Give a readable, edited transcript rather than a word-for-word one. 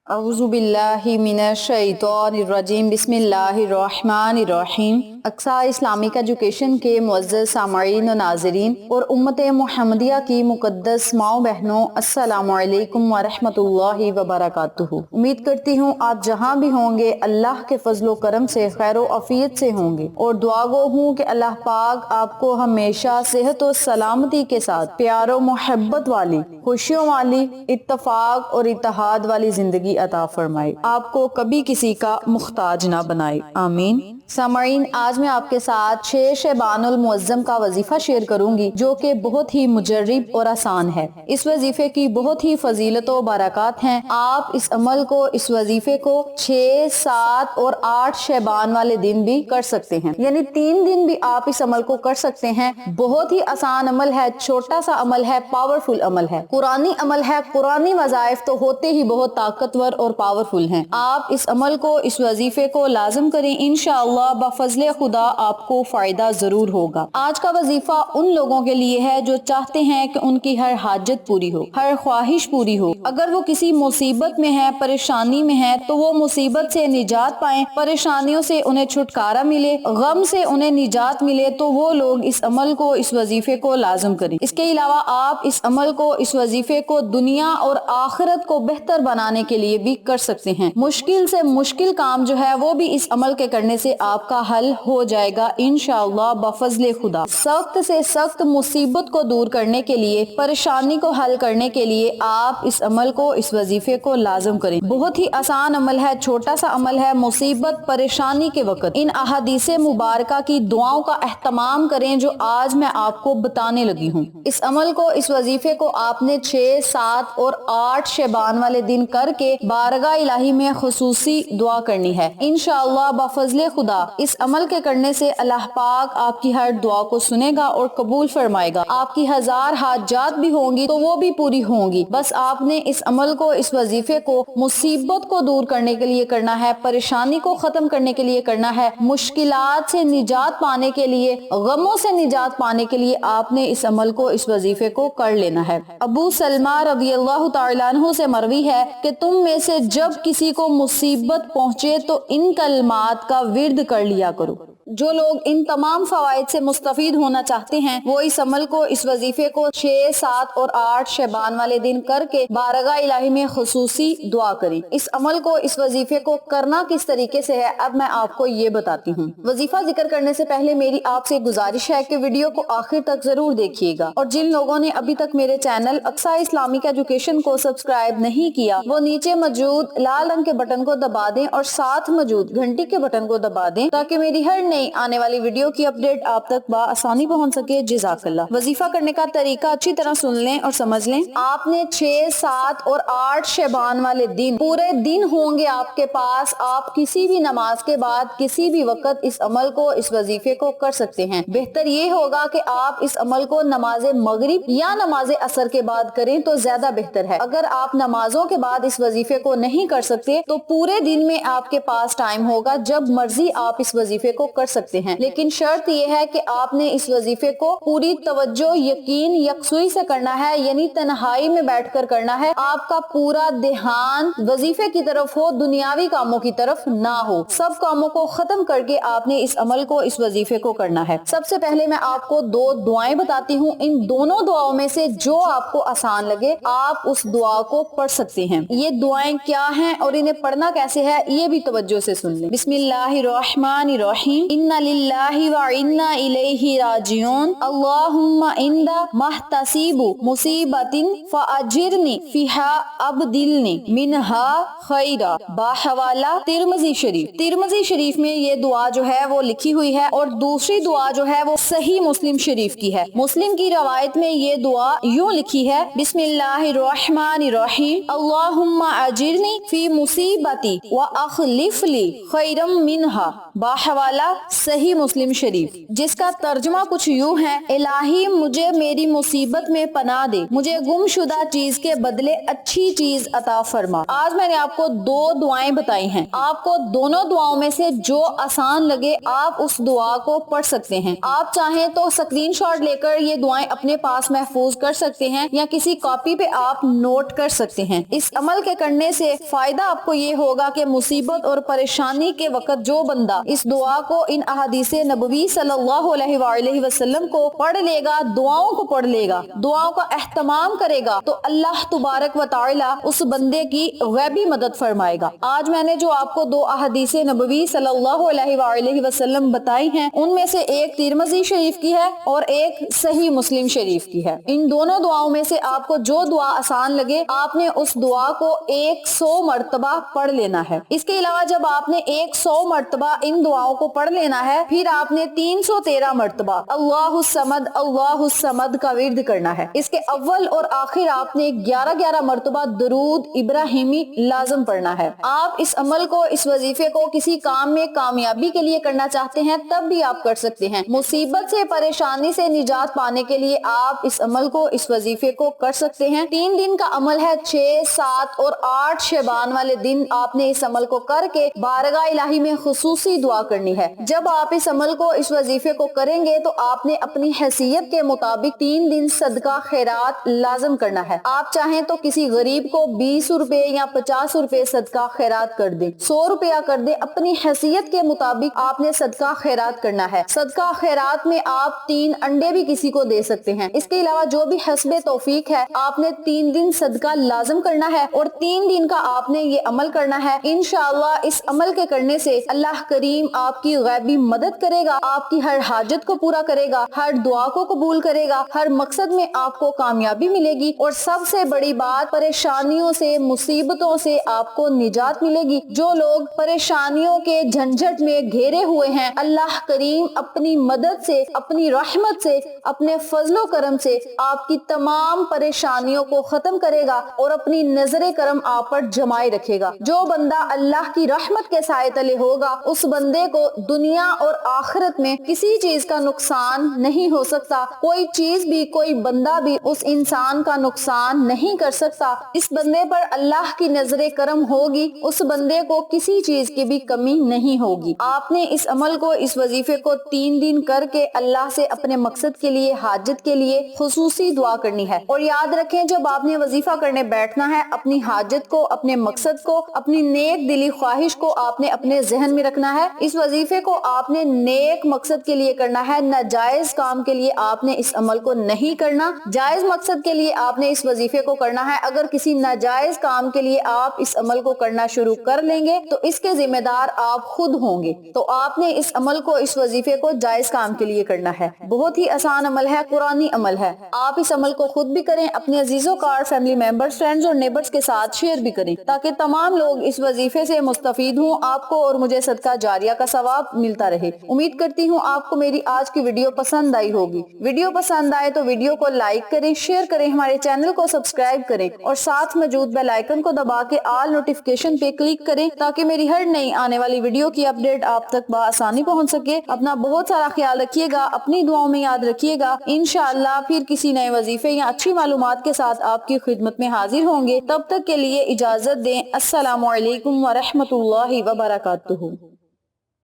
اعوذ باللہ من الشیطان الرجیم بسم اللہ الرحمن الرحیم۔ اقصا اسلامک ایجوکیشن کے معزز سامعین و ناظرین اور امت محمدیہ کی مقدس ماؤں بہنوں، السلام علیکم ورحمۃ اللہ وبرکاتہ۔ امید کرتی ہوں آپ جہاں بھی ہوں گے اللہ کے فضل و کرم سے خیر و عافیت سے ہوں گے، اور دعا گو ہوں کہ اللہ پاک آپ کو ہمیشہ صحت و سلامتی کے ساتھ پیار و محبت والی، خوشیوں والی، اتفاق اور اتحاد والی زندگی عطا فرمائے، آپ کو کبھی کسی کا محتاج نہ بنائے، آمین۔ سامعین، آج میں آپ کے ساتھ 6 شعبان المعظم کا وظیفہ شیئر کروں گی جو کہ بہت ہی مجرب اور آسان ہے۔ اس وظیفے کی بہت ہی فضیلت و برکات ہیں۔ آپ اس عمل کو، اس وظیفے کو 6، 7 اور 8 شعبان والے دن بھی کر سکتے ہیں، یعنی 3 دن بھی آپ اس عمل کو کر سکتے ہیں۔ بہت ہی آسان عمل ہے، چھوٹا سا عمل ہے، پاورفل عمل ہے، قرآنی عمل ہے۔ قرآنی وظائف تو ہوتے ہی بہت طاقتور اور پاورفل ہیں۔ آپ اس عمل کو، اس وظیفے کو لازم کریں، انشاءاللہ بفضل خدا آپ کو فائدہ ضرور ہوگا۔ آج کا وظیفہ ان لوگوں کے لیے ہے جو چاہتے ہیں کہ ان کی ہر حاجت پوری ہو، ہر خواہش پوری ہو۔ اگر وہ کسی مصیبت میں ہے، پریشانی میں ہے، تو وہ مصیبت سے نجات پائیں، پریشانیوں سے انہیں چھٹکارا ملے، غم سے انہیں نجات ملے، تو وہ لوگ اس عمل کو، اس وظیفے کو لازم کریں۔ اس کے علاوہ آپ اس عمل کو، اس وظیفے کو دنیا اور آخرت کو بہتر بنانے کے لیے بھی کر سکتے ہیں۔ مشکل سے مشکل کام جو ہے وہ بھی اس عمل کے کرنے سے آپ کا حل ہو جائے گا انشاءاللہ بفضل خدا۔ سخت سے سخت مصیبت کو دور کرنے کے لیے، پریشانی کو حل کرنے کے لیے آپ اس عمل کو، اس وظیفے کو لازم کریں۔ بہت ہی آسان عمل ہے، چھوٹا سا عمل ہے۔ مصیبت، پریشانی کے وقت ان احادیث مبارکہ کی دعاؤں کا اہتمام کریں جو آج میں آپ کو بتانے لگی ہوں۔ اس عمل کو، اس وظیفے کو آپ نے 6، 7 اور 8 شعبان والے دن کر کے بارگاہ الہی میں خصوصی دعا کرنی ہے۔ انشاءاللہ بفضل خدا اس عمل کے کرنے سے اللہ پاک آپ کی ہر دعا کو سنے گا اور قبول فرمائے گا۔ آپ کی 1000 حاجات بھی ہوں گی تو وہ بھی پوری ہوں گی۔ بس آپ نے اس عمل کو، اس وظیفے کو مصیبت کو دور کرنے کے لیے کرنا ہے، پریشانی کو ختم کرنے کے لیے کرنا ہے، مشکلات سے نجات پانے کے لیے، غموں سے نجات پانے کے لیے آپ نے اس عمل کو، اس وظیفے کو کر لینا ہے۔ ابو سلمہ رضی اللہ تعالیٰ عنہ سے مروی ہے کہ تم میں سے جب کسی کو مصیبت پہنچے تو ان کلمات کا ورد کر لیا کرو۔ جو لوگ ان تمام فوائد سے مستفید ہونا چاہتے ہیں وہ اس عمل کو، اس وظیفے کو 6، 7 اور 8 شعبان والے دن کر کے بارگاہ الہی میں خصوصی دعا کریں۔ اس عمل کو، اس وظیفے کو کرنا کس طریقے سے ہے اب میں آپ کو یہ بتاتی ہوں۔ وظیفہ ذکر کرنے سے پہلے میری آپ سے گزارش ہے کہ ویڈیو کو آخر تک ضرور دیکھیے گا، اور جن لوگوں نے ابھی تک میرے چینل اقصا اسلامک ایجوکیشن کو سبسکرائب نہیں کیا وہ نیچے موجود لال رنگ کے بٹن کو دبا دیں اور ساتھ موجود گھنٹی کے بٹن کو دبا دیں تاکہ میری ہر نئی آنے والی ویڈیو کی اپڈیٹ آپ تک بآسانی پہنچ سکے۔ جزاک اللہ۔ وظیفہ کرنے کا طریقہ اچھی طرح سن لیں اور سمجھ لیں۔ آپ نے 6، 7 اور 8 شعبان والے دن، پورے دن ہوں گے آپ کے پاس، آپ کسی بھی نماز کے بعد کسی بھی وقت اس عمل کو، اس وظیفے کو کر سکتے ہیں۔ بہتر یہ ہوگا کہ آپ اس عمل کو نماز مغرب یا نماز عصر کے بعد کریں تو زیادہ بہتر ہے۔ اگر آپ نمازوں کے بعد اس وظیفے کو نہیں کر سکتے تو پورے دن میں آپ کے پاس ٹائم ہوگا، جب مرضی آپ اس وظیفے کو کر سکتے ہیں، لیکن شرط یہ ہے کہ آپ نے اس وظیفے کو پوری توجہ، یقین، یکسوئی سے کرنا ہے، یعنی تنہائی میں بیٹھ کر کرنا ہے۔ آپ کا پورا دھیان وظیفے کی طرف ہو، دنیاوی کاموں کی طرف نہ ہو۔ سب کاموں کو ختم کر کے آپ نے اس عمل کو، اس وظیفے کو کرنا ہے۔ سب سے پہلے میں آپ کو 2 دعائیں بتاتی ہوں، ان دونوں دعاؤں میں سے جو آپ کو آسان لگے آپ اس دعا کو پڑھ سکتے ہیں۔ یہ دعائیں کیا ہیں اور انہیں پڑھنا کیسے ہے یہ بھی توجہ سے سن لیں۔ بسم اللہ الرحمن الرحیم، انا للہ وانا الیہ راجعون، اللہم اندا محتسب مصیبت فاجرنی فیہا ابدلنی منہا خیرا، باحوالہ ترمذی شریف۔ ترمذی شریف میں یہ دعا جو ہے وہ لکھی ہوئی ہے، اور دوسری دعا جو ہے وہ صحیح مسلم شریف کی ہے۔ مسلم کی روایت میں یہ دعا یوں لکھی ہے، بسم اللہ الرحمن الرحیم، اللہم اجرنی فی مصیبتی واخلف لی خیرا منہا، باحوالہ صحیح مسلم شریف، جس کا ترجمہ کچھ یوں ہے: الہی مجھے میری مصیبت میں پناہ دے، مجھے گم شدہ چیز کے بدلے اچھی چیز عطا فرما۔ آج میں نے آپ کو 2 دعائیں بتائی ہیں، آپ کو دونوں دعاؤں میں سے جو آسان لگے آپ اس دعا کو پڑھ سکتے ہیں۔ آپ چاہیں تو اسکرین شاٹ لے کر یہ دعائیں اپنے پاس محفوظ کر سکتے ہیں یا کسی کاپی پہ آپ نوٹ کر سکتے ہیں۔ اس عمل کے کرنے سے فائدہ آپ کو یہ ہوگا کہ مصیبت اور پریشانی کے وقت جو بندہ اس دعا کو، ان احادیث نبوی صلی اللہ علیہ وآلہ وسلم کو پڑھ لے گا، دعاؤں کو پڑھ لے گا، دعاؤں کا اہتمام کرے گا، تو اللہ تبارک و تعالی اس بندے کی غیبی مدد فرمائے گا۔ آج میں نے جو آپ کو 2 احادیث نبوی صلی اللہ علیہ وآلہ وسلم بتائی ہیں، ان میں سے ایک ترمذی شریف کی ہے اور ایک صحیح مسلم شریف کی ہے۔ ان دونوں دعاؤں میں سے آپ کو جو دعا آسان لگے آپ نے اس دعا کو 100 مرتبہ پڑھ لینا ہے۔ اس کے علاوہ جب آپ نے 100 مرتبہ ان دعاؤں کو پڑھ لینا ہے، پھر آپ نے 313 مرتبہ اللہ الصمد کا ورد کرنا ہے۔ اس کے اول اور آخر آپ نے 11 مرتبہ درود ابراہیمی لازم پڑھنا ہے۔ آپ اس عمل کو، اس وظیفے کو کسی کام میں کامیابی کے لیے کرنا چاہتے ہیں تب بھی آپ کر سکتے ہیں۔ مصیبت سے، پریشانی سے نجات پانے کے لیے آپ اس عمل کو، اس وظیفے کو کر سکتے ہیں۔ 3 دن کا عمل ہے، 6، 7 اور 8 شعبان والے دن آپ نے اس عمل کو کر کے بارگاہ الہی میں خصوصی دعا کرنی ہے۔ جب آپ اس عمل کو، اس وظیفے کو کریں گے تو آپ نے اپنی حیثیت کے مطابق 3 دن صدقہ خیرات لازم کرنا ہے۔ آپ چاہیں تو کسی غریب کو 20 روپے یا 50 روپے صدقہ خیرات کر دیں، 100 روپیہ کر دیں، اپنی حیثیت کے مطابق آپ نے صدقہ خیرات کرنا ہے۔ صدقہ خیرات میں آپ 3 انڈے بھی کسی کو دے سکتے ہیں۔ اس کے علاوہ جو بھی حسب توفیق ہے آپ نے 3 دن صدقہ لازم کرنا ہے اور 3 دن کا آپ نے یہ عمل کرنا ہے۔ انشاءاللہ اس عمل کے کرنے سے اللہ کریم آپ کی غیبی مدد کرے گا، آپ کی ہر حاجت کو پورا کرے گا، ہر دعا کو قبول کرے گا، ہر مقصد میں آپ کو کامیابی ملے گی، اور سب سے بڑی بات پریشانیوں سے، مصیبتوں سے آپ کو نجات ملے گی۔ جو لوگ پریشانیوں کے جھنجھٹ میں گھیرے ہوئے ہیں، اللہ کریم اپنی مدد سے، اپنی رحمت سے، اپنے فضل و کرم سے آپ کی تمام پریشانیوں کو ختم کرے گا اور اپنی نظر کرم آپ پر جمائے رکھے گا۔ جو بندہ اللہ کی رحمت کے سائے تلے ہوگا اس بندے کو دنیا اور آخرت میں کسی چیز کا نقصان نہیں ہو سکتا، کوئی چیز بھی، کوئی بندہ بھی اس انسان کا نقصان نہیں کر سکتا۔ اس بندے پر اللہ کی نظر کرم ہوگی، اس بندے کو کسی چیز کی بھی کمی نہیں ہوگی۔ آپ نے اس عمل کو، اس وظیفے کو 3 دن کر کے اللہ سے اپنے مقصد کے لیے، حاجت کے لیے خصوصی دعا کرنی ہے۔ اور یاد رکھیں جب آپ نے وظیفہ کرنے بیٹھنا ہے، اپنی حاجت کو، اپنے مقصد کو، اپنی نیک دلی خواہش کو آپ نے اپنے ذہن میں رکھنا ہے۔ اس وظیفے کو آپ نے نیک مقصد کے لیے کرنا ہے، ناجائز کام کے لیے آپ نے اس عمل کو نہیں کرنا، جائز مقصد کے لیے آپ نے اس وظیفے کو کرنا ہے۔ اگر کسی ناجائز کام کے لیے آپ اس عمل کو کرنا شروع کر لیں گے تو اس کے ذمہ دار آپ خود ہوں گے۔ تو آپ نے اس عمل کو، اس وظیفے کو جائز کام کے لیے کرنا ہے۔ بہت ہی آسان عمل ہے، قرآنی عمل ہے۔ آپ اس عمل کو خود بھی کریں، اپنے عزیزوں کار، فیملی ممبرز، فرینڈز اور نیبرز کے ساتھ شیئر بھی کریں تاکہ تمام لوگ اس وظیفے سے مستفید ہوں، آپ کو اور مجھے صدقہ جاریہ کا ثواب ملتا رہے۔ امید کرتی ہوں آپ کو میری آج کی ویڈیو پسند آئی ہوگی۔ ویڈیو پسند آئے تو ویڈیو کو لائک کریں، شیئر کریں، ہمارے چینل کو سبسکرائب کریں اور ساتھ موجود بیل آئیکن کو دبا کے آل نوٹیفیکیشن پہ کلک کریں تاکہ میری ہر نئی آنے والی ویڈیو کی اپڈیٹ آپ تک بآسانی پہنچ سکے۔ اپنا بہت سارا خیال رکھیے گا، اپنی دعاؤں میں یاد رکھیے گا۔ انشاءاللہ پھر کسی نئے وظیفے یا اچھی معلومات کے ساتھ آپ کی خدمت میں حاضر ہوں گے۔ تب تک کے لیے اجازت دیں۔ السلام علیکم ورحمۃ اللہ وبرکاتہ۔